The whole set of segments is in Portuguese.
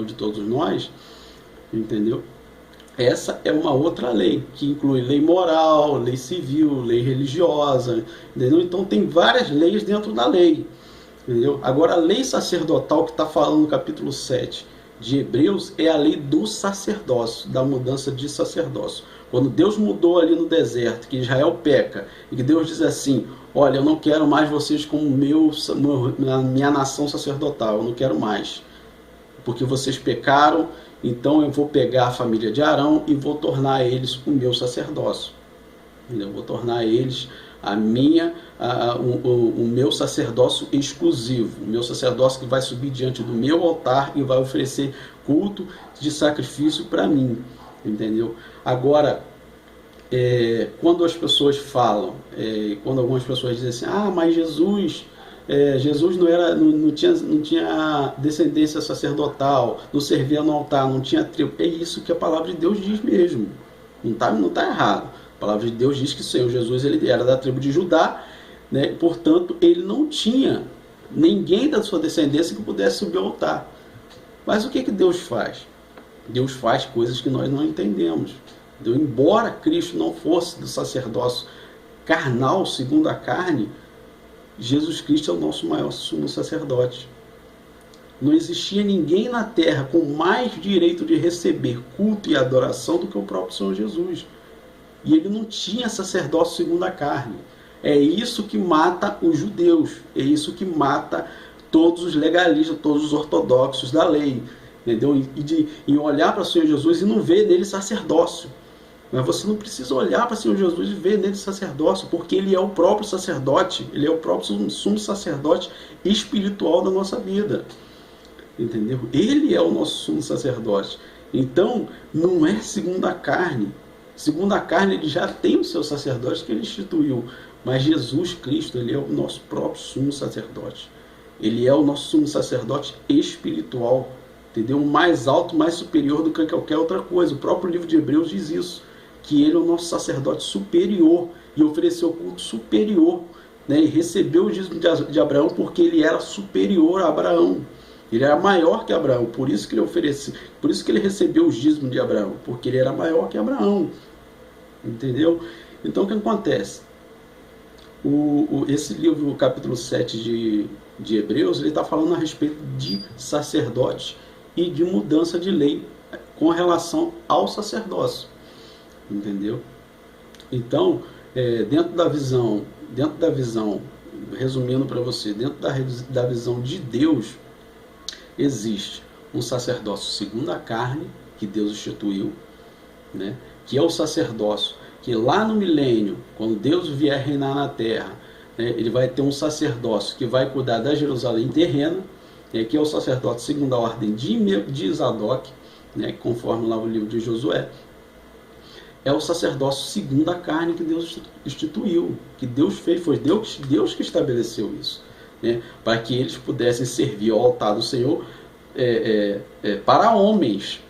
Salvador de todos nós, entendeu? Essa é uma outra lei, que inclui lei moral, lei civil, lei religiosa, entendeu? Então tem várias leis dentro da lei, entendeu? Agora a lei sacerdotal que está falando no capítulo 7 de Hebreus é a lei do sacerdócio, da mudança de sacerdócio. Quando Deus mudou ali no deserto, que Israel peca, e que Deus diz assim, olha, eu não quero mais vocês como minha nação sacerdotal, eu não quero mais, porque vocês pecaram, então eu vou pegar a família de Arão e vou tornar eles o meu sacerdócio. Eu vou tornar eles o meu sacerdócio exclusivo, o meu sacerdócio que vai subir diante do meu altar e vai oferecer culto de sacrifício para mim, entendeu? Agora, quando as pessoas falam, quando algumas pessoas dizem assim, mas Jesus não tinha descendência sacerdotal, não servia no altar, não tinha tribo. É isso que a palavra de Deus diz mesmo. Não tá errado. A palavra de Deus diz que o Senhor Jesus ele era da tribo de Judá, né? Portanto, ele não tinha ninguém da sua descendência que pudesse subir ao altar. Mas o que Deus faz? Deus faz coisas que nós não entendemos. Então, embora Cristo não fosse do sacerdócio carnal, segundo a carne, Jesus Cristo é o nosso maior sumo sacerdote. Não existia ninguém na terra com mais direito de receber culto e adoração do que o próprio Senhor Jesus. E ele não tinha sacerdócio segundo a carne. É isso que mata os judeus. É isso que mata todos os legalistas, todos os ortodoxos da lei. Entendeu? E olhar para o Senhor Jesus e não ver nele sacerdócio. Mas você não precisa olhar para o Senhor Jesus e ver nele sacerdócio, porque ele é o próprio sacerdote, ele é o próprio sumo sacerdote espiritual da nossa vida. Entendeu? Ele é o nosso sumo sacerdote. Então, não é segundo a carne. Segundo a carne, ele já tem o seu sacerdote que ele instituiu. Mas Jesus Cristo, ele é o nosso próprio sumo sacerdote. Ele é o nosso sumo sacerdote espiritual. Entendeu? Mais alto, mais superior do que qualquer outra coisa. O próprio livro de Hebreus diz isso. Que ele é o nosso sacerdote superior. E ofereceu o culto superior. Né? E recebeu o dízimo de Abraão porque ele era superior a Abraão. Ele era maior que Abraão, por isso que ele recebeu os dízimos de Abraão, porque ele era maior que Abraão. Entendeu? Então o que acontece? Esse livro, o capítulo 7 de Hebreus, ele está falando a respeito de sacerdote e de mudança de lei com relação ao sacerdócio. Entendeu? Então, dentro da visão, resumindo para você, dentro da visão de Deus, existe um sacerdócio segundo a carne, que Deus instituiu, né? Que é o sacerdócio que lá no milênio, quando Deus vier reinar na terra, né, ele vai ter um sacerdócio que vai cuidar da Jerusalém terrena, né, que é o sacerdócio segundo a ordem de Zadok, né, conforme lá o livro de Josué. É o sacerdócio segundo a carne que Deus instituiu, que Deus fez, foi Deus que estabeleceu isso. Né, para que eles pudessem servir ao altar do Senhor para homens,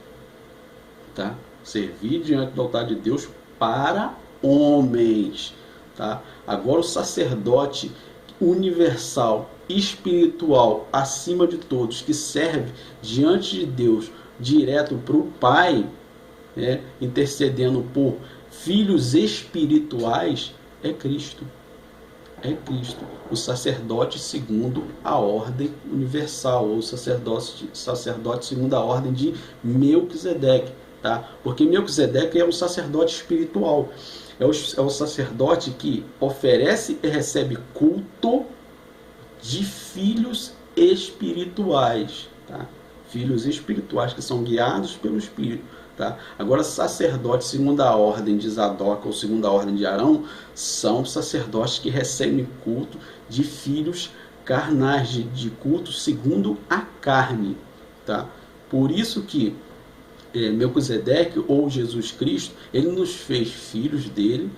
tá? Servir diante do altar de Deus para homens, tá? Agora o sacerdote universal, espiritual, acima de todos, que serve diante de Deus, direto para o Pai, né, intercedendo por filhos espirituais, é Cristo. É Cristo, o sacerdote segundo a ordem universal, ou sacerdote segundo a ordem de Melquisedeque, tá? Porque Melquisedeque é um sacerdote espiritual, é o sacerdote que oferece e recebe culto de filhos espirituais, tá? Filhos espirituais que são guiados pelo Espírito. Tá? Agora, sacerdotes segundo a ordem de Zadok ou segundo a ordem de Arão são sacerdotes que recebem culto de filhos carnais, de culto segundo a carne. Tá? Por isso que Melquisedeque ou Jesus Cristo, ele nos fez filhos dele,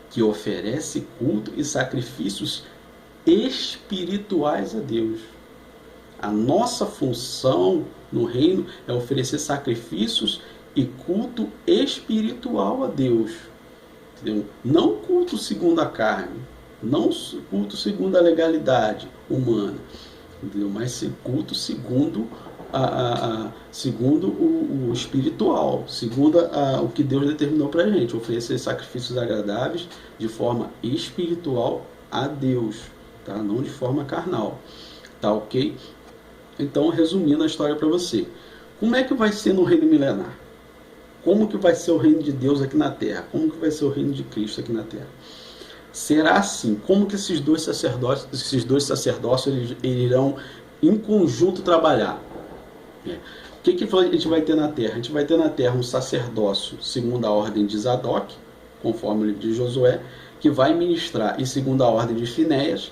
que oferece culto e sacrifícios espirituais a Deus. A nossa função no reino é oferecer sacrifícios e culto espiritual a Deus. Entendeu? Não culto segundo a carne, não culto segundo a legalidade humana, entendeu? Mas culto segundo segundo o espiritual, segundo o que Deus determinou para a gente, oferecer sacrifícios agradáveis de forma espiritual a Deus, tá? Não de forma carnal, tá ok? Então, resumindo a história para você, como é que vai ser no reino milenar? Como que vai ser o reino de Deus aqui na Terra? Como que vai ser o reino de Cristo aqui na Terra? Será assim, como que esses dois sacerdócios eles irão em conjunto trabalhar? O que a gente vai ter na Terra? A gente vai ter na Terra um sacerdócio segundo a ordem de Zadok, conforme o livro de Josué, que vai ministrar, e segundo a ordem de Finéias,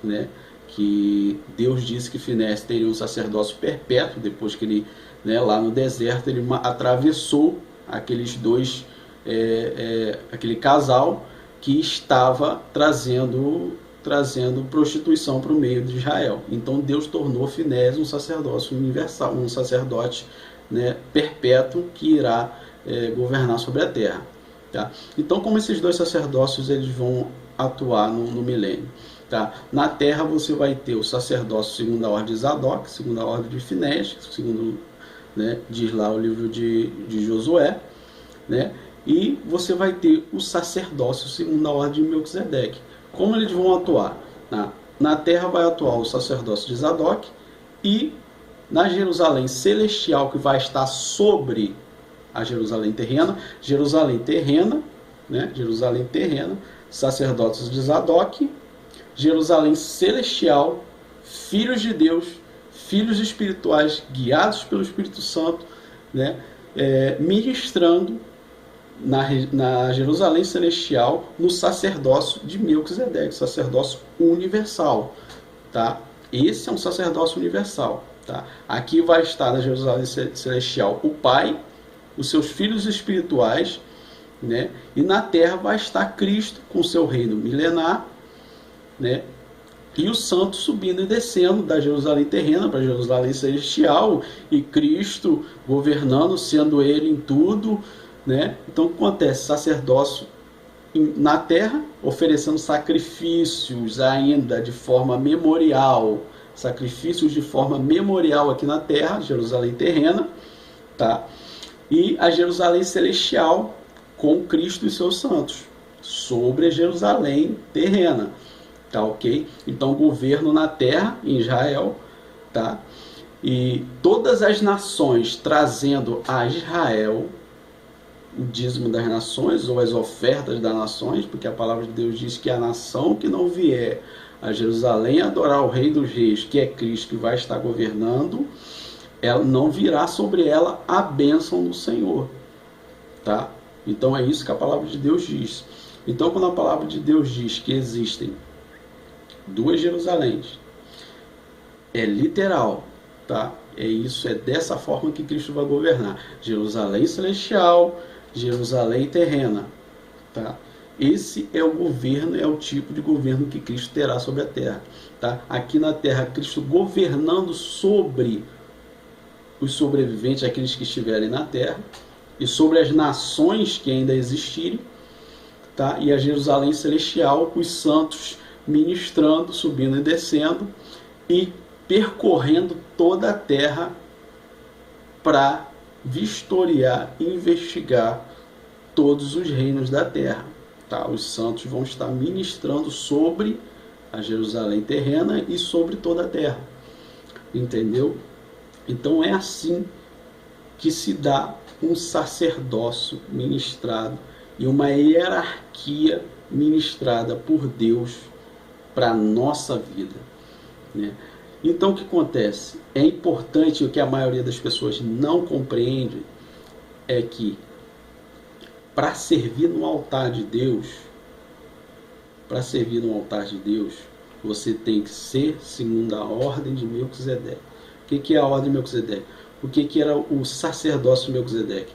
né, que Deus disse que Finéias teria um sacerdócio perpétuo, depois que ele, né, lá no deserto, ele atravessou aqueles dois, aquele casal que estava trazendo prostituição para o meio de Israel. Então Deus tornou Finéias um sacerdócio universal, um sacerdote, né, perpétuo que irá governar sobre a terra. Tá? Então, como esses dois sacerdócios eles vão atuar no milênio? Tá? Na terra você vai ter o sacerdócio segundo a ordem de Zadok, segundo a ordem de Finéias, segundo, né, diz lá o livro de Josué, né? E você vai ter o sacerdócio segundo a ordem de Melquisedeque. Como eles vão atuar? Na terra vai atuar o sacerdócio de Zadok, e na Jerusalém celestial, que vai estar sobre a Jerusalém terrena, né? Jerusalém terrena, sacerdotes de Zadok, Jerusalém celestial, filhos de Deus, filhos espirituais guiados pelo Espírito Santo, né? Ministrando na Jerusalém celestial, no sacerdócio de Melquisedeque, sacerdócio universal, tá? Esse é um sacerdócio universal, tá? Aqui vai estar na Jerusalém celestial o Pai, os seus filhos espirituais, né? E na terra vai estar Cristo com seu reino milenar, né? E os santos subindo e descendo da Jerusalém terrena para a Jerusalém celestial, e Cristo governando, sendo Ele em tudo, né? Então, o que acontece? Sacerdócio na terra, oferecendo sacrifícios ainda de forma memorial, sacrifícios de forma memorial aqui na terra, Jerusalém terrena, tá? E a Jerusalém celestial com Cristo e seus santos sobre a Jerusalém terrena, tá ok? Então, governo na terra, em Israel, tá? E todas as nações trazendo a Israel o dízimo das nações, ou as ofertas das nações, porque a palavra de Deus diz que a nação que não vier a Jerusalém adorar o Rei dos Reis, que é Cristo, que vai estar governando, ela não virá sobre ela a bênção do Senhor, tá? Então é isso que a palavra de Deus diz. Então, quando a palavra de Deus diz que existem duas Jerusaléns, é literal, tá? É dessa forma que Cristo vai governar. Jerusalém celestial, Jerusalém terrena, tá? Esse é o governo, é o tipo de governo que Cristo terá sobre a terra, tá? Aqui na terra, Cristo governando sobre os sobreviventes, aqueles que estiverem na terra, e sobre as nações que ainda existirem, tá? E a Jerusalém celestial, os santos ministrando, subindo e descendo, e percorrendo toda a terra para vistoriar e investigar todos os reinos da terra, tá? Os santos vão estar ministrando sobre a Jerusalém terrena e sobre toda a terra, entendeu? Então é assim que se dá um sacerdócio ministrado e uma hierarquia ministrada por Deus para a nossa vida, né? Então o que acontece? É importante, o que a maioria das pessoas não compreende é que para servir no altar de Deus, você tem que ser segundo a ordem de Melquisedeque. O que é a ordem de Melquisedeque? O que era o sacerdócio de Melquisedeque?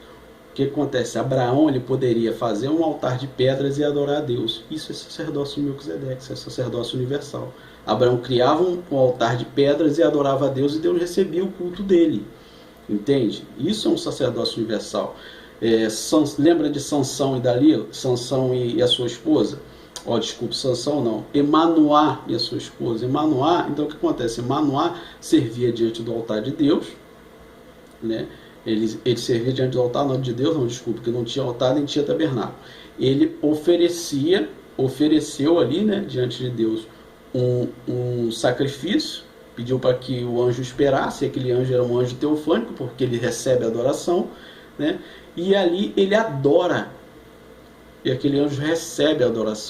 O que acontece? Abraão ele poderia fazer um altar de pedras e adorar a Deus. Isso é sacerdócio de Melquisedeque, isso é sacerdócio universal. Abraão criava um altar de pedras e adorava a Deus, e Deus recebia o culto dele. Entende? Isso é um sacerdócio universal. Lembra de Sansão e Dalila? Sansão e a sua esposa? Desculpe, Sansão não. Emanuá e a sua esposa. Emanuá, então o que acontece? Emanuá servia diante do altar de Deus, né? Ele servia diante do altar, não de Deus, não, desculpa, porque não tinha altar nem tinha tabernáculo. Ele ofereceu ali, né, diante de Deus, um sacrifício, pediu para que o anjo esperasse, aquele anjo era um anjo teofânico, porque ele recebe adoração, né? E ali ele adora, e aquele anjo recebe a adoração.